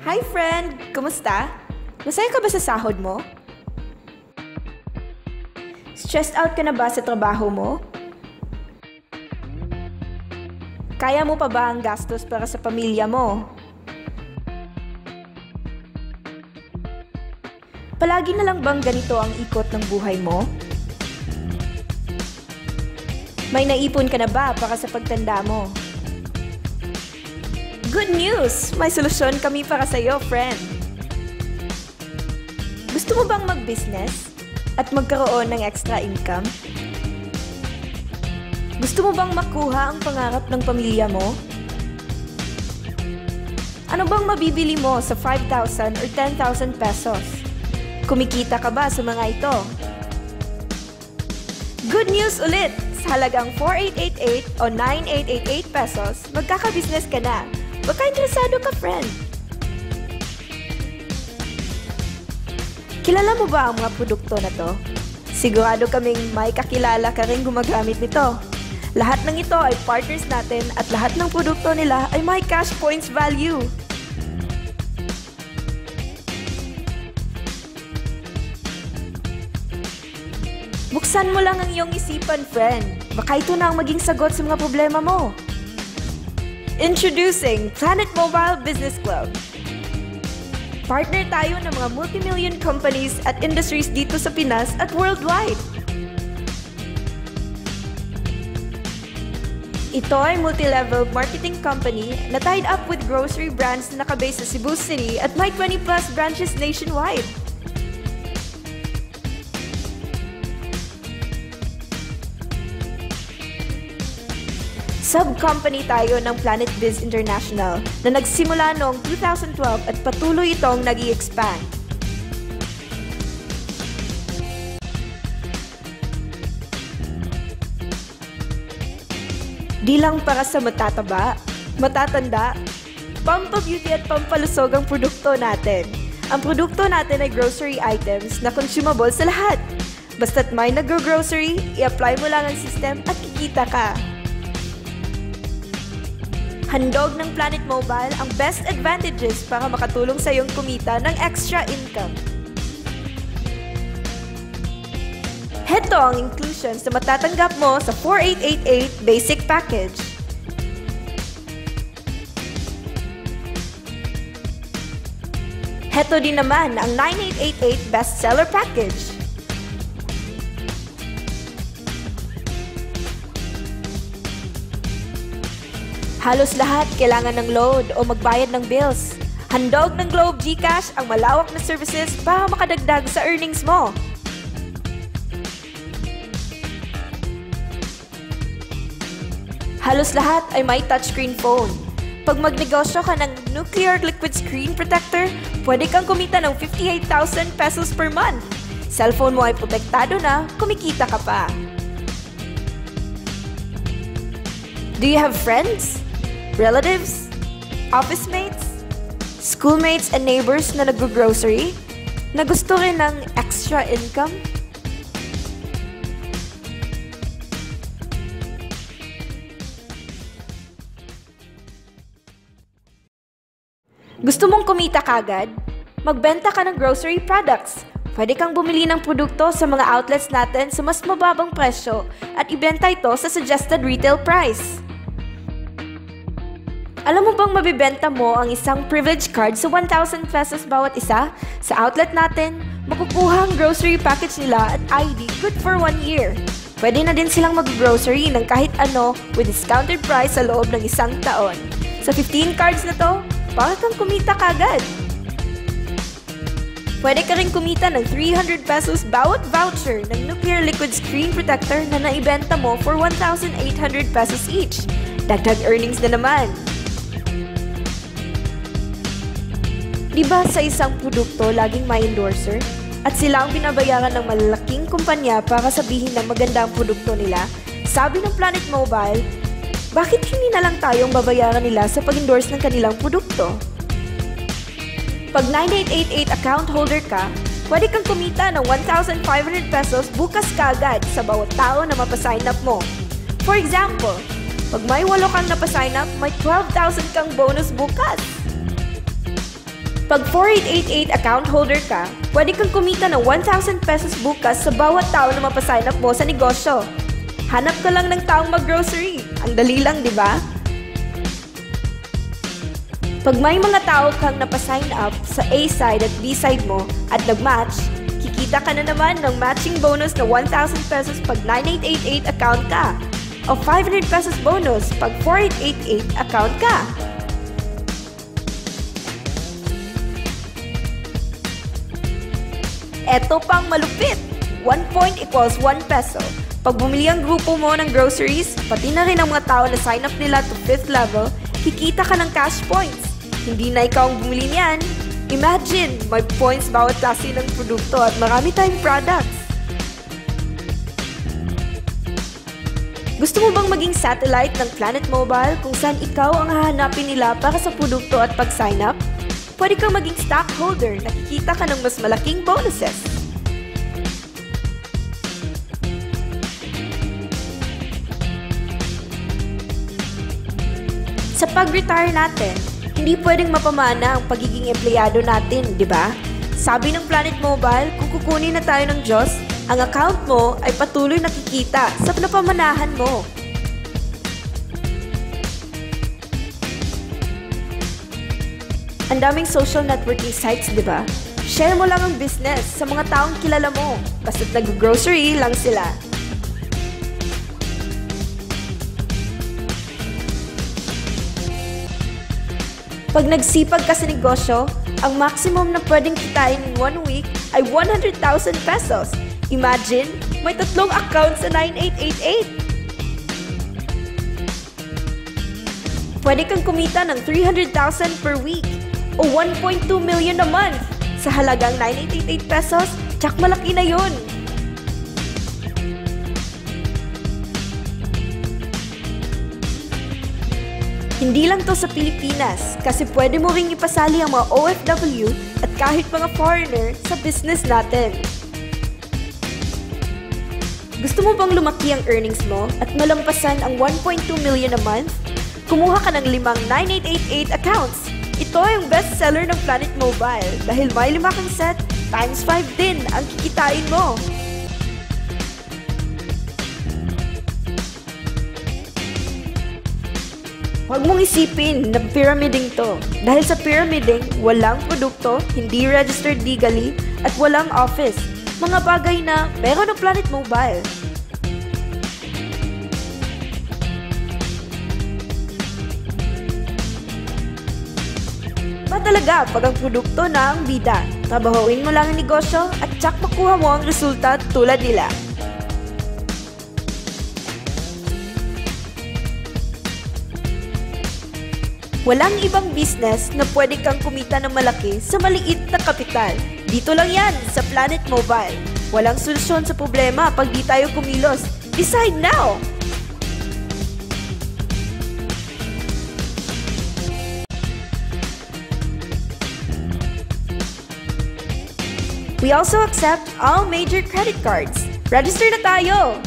Hi friend! Kumusta? Masaya ka ba sa sahod mo? Stressed out ka na ba sa trabaho mo? Kaya mo pa ba ang gastos para sa pamilya mo? Palagi na lang bang ganito ang ikot ng buhay mo? May naipon ka na ba para sa pagtanda mo? Good news! May solusyon kami para sa iyo, friend! Gusto mo bang mag-business at magkaroon ng extra income? Gusto mo bang makuha ang pangarap ng pamilya mo? Ano bang mabibili mo sa 5,000 or 10,000 pesos? Kumikita ka ba sa mga ito? Good news ulit! Sa halagang 4,888 o 9,888 pesos, magkaka-business ka na. Baka interesado ka, friend. Kilala mo ba ang mga produkto na to? Sigurado kaming may kakilala ka rin gumagamit nito. Lahat ng ito ay partners natin at lahat ng produkto nila ay may cash points value. Buksan mo lang ang iyong isipan, friend. Baka ito na ang maging sagot sa mga problema mo. Introducing Planet Mobile Business Club. Partner tayo ng mga multi-million companies at industries dito sa Pinas at worldwide. Ito ay multi-level marketing company na tied up with grocery brands na nakabase sa Cebu City at may 20+ branches nationwide. Sub-company tayo ng Planet Biz International na nagsimula noong 2012 at patuloy itong nag-i-expand. Di lang para sa matataba, matatanda, pampabeauty at pampalusog ang produkto natin. Ang produkto natin ay grocery items na consumable sa lahat. Basta't may nag-grocery, i-apply mo lang ang system at kikita ka. Handog ng Planet Mobile ang best advantages para makatulong sa iyong kumita ng extra income. Heto ang inclusions na matatanggap mo sa 4,888 basic package. Heto din naman ang 9,888 bestseller package. Halos lahat kailangan ng load o magbayad ng bills. Handog ng Globe GCash ang malawak na services para makadagdag sa earnings mo. Halos lahat ay may touchscreen phone. Pag magnegosyo ka ng nuclear liquid screen protector, pwede kang kumita ng 58,000 pesos per month. Cellphone mo ay protektado na, kumikita ka pa. Do you have friends? Relatives, office mates, schoolmates and neighbors na nag-grocery na gusto rin ng extra income? Gusto mong kumita kagad? Magbenta ka ng grocery products. Pwede kang bumili ng produkto sa mga outlets natin sa mas mababang presyo at ibenta ito sa suggested retail price. Alam mo bang mabibenta mo ang isang privilege card sa 1,000 pesos bawat isa? Sa outlet natin, makukuha ang grocery package nila at ID good for 1 year. Pwede na din silang mag-grocery ng kahit ano with discounted price sa loob ng 1 taon. Sa 15 cards na to, para kang kumita kagad. Pwede ka rin kumita ng 300 pesos bawat voucher ng nuclear liquid screen protector na naibenta mo for 1,800 pesos each. Dagdag earnings na naman. Diba sa isang produkto laging may endorser? At sila ang binabayaran ng malalaking kumpanya para sabihin na maganda ang produkto nila? Sabi ng Planet Mobile, bakit hindi na lang tayong babayaran nila sa pag-endorse ng kanilang produkto? Pag 9888 account holder ka, pwede kang kumita ng 1,500 pesos bukas kaagad sa bawat tao na mapasign up mo. For example, pag may 8 kang napasign up, may 12,000 kang bonus bukas. Pag 4888 account holder ka, pwede kang kumita ng 1,000 pesos bukas sa bawat tao na mapasign up mo sa negosyo. Hanap ka lang ng taong mag-grocery. Ang dali lang, di ba? Pag may mga tao kang napasign up sa A side at B side mo at nag-match, kikita ka na naman ng matching bonus na 1,000 pesos pag 9888 account ka o 500 pesos bonus pag 4888 account ka. Eto pang malupit! 1 point equals 1 peso. Pag bumili ang grupo mo ng groceries, pati na rin ang mga tao na sign up nila to 5th level, kikita ka ng cash points. Hindi na ikaw ang bumili niyan. Imagine, may points bawat klase ng produkto at marami tayong products. Gusto mo bang maging satellite ng Planet Mobile kung saan ikaw ang hahanapin nila para sa produkto at pag-sign up? Pwede kang maging stockholder, nakikita ka ng mas malaking bonuses. Sa pag-retire natin, hindi pwedeng mapamana ang pagiging empleyado natin, di ba? Sabi ng Planet Mobile, kung kukunin na tayo ng Diyos, ang account mo ay patuloy nakikita sa napamanahan mo. Ang daming social networking sites, di ba? Share mo lang ang business sa mga taong kilala mo. Basta't nag-grocery lang sila. Pag nagsipag ka sa negosyo, ang maximum na pwedeng kitain in 1 week ay 100,000 pesos. Imagine, may 3 accounts sa 9888. Pwede kang kumita ng 300,000 per week o 1.2 million a month sa halagang 9888 pesos, tsak malaki na yun. Hindi lang to sa Pilipinas kasi pwede mo ring ipasali ang mga OFW at kahit mga foreigner sa business natin. Gusto mo bang lumaki ang earnings mo at malampasan ang 1.2 million a month? Kumuha ka ng 5 9888 accounts. Ito ay ang bestseller ng Planet Mobile dahil may 5 kang set, times 5 din ang kikitain mo. Huwag mong isipin na pyramiding to. Dahil sa pyramiding, walang produkto, hindi registered legally, at walang office. Mga bagay na meron ng Planet Mobile. Ba talaga pag ang produkto na ang bida? Trabahuin mo lang ang negosyo at tsak makuha mo ang resulta tulad nila. Walang ibang business na pwede kang kumita ng malaki sa maliit na kapital. Dito lang yan sa Planet Mobile. Walang solusyon sa problema pag di tayo kumilos. Decide now! We also accept all major credit cards. Register na tayo!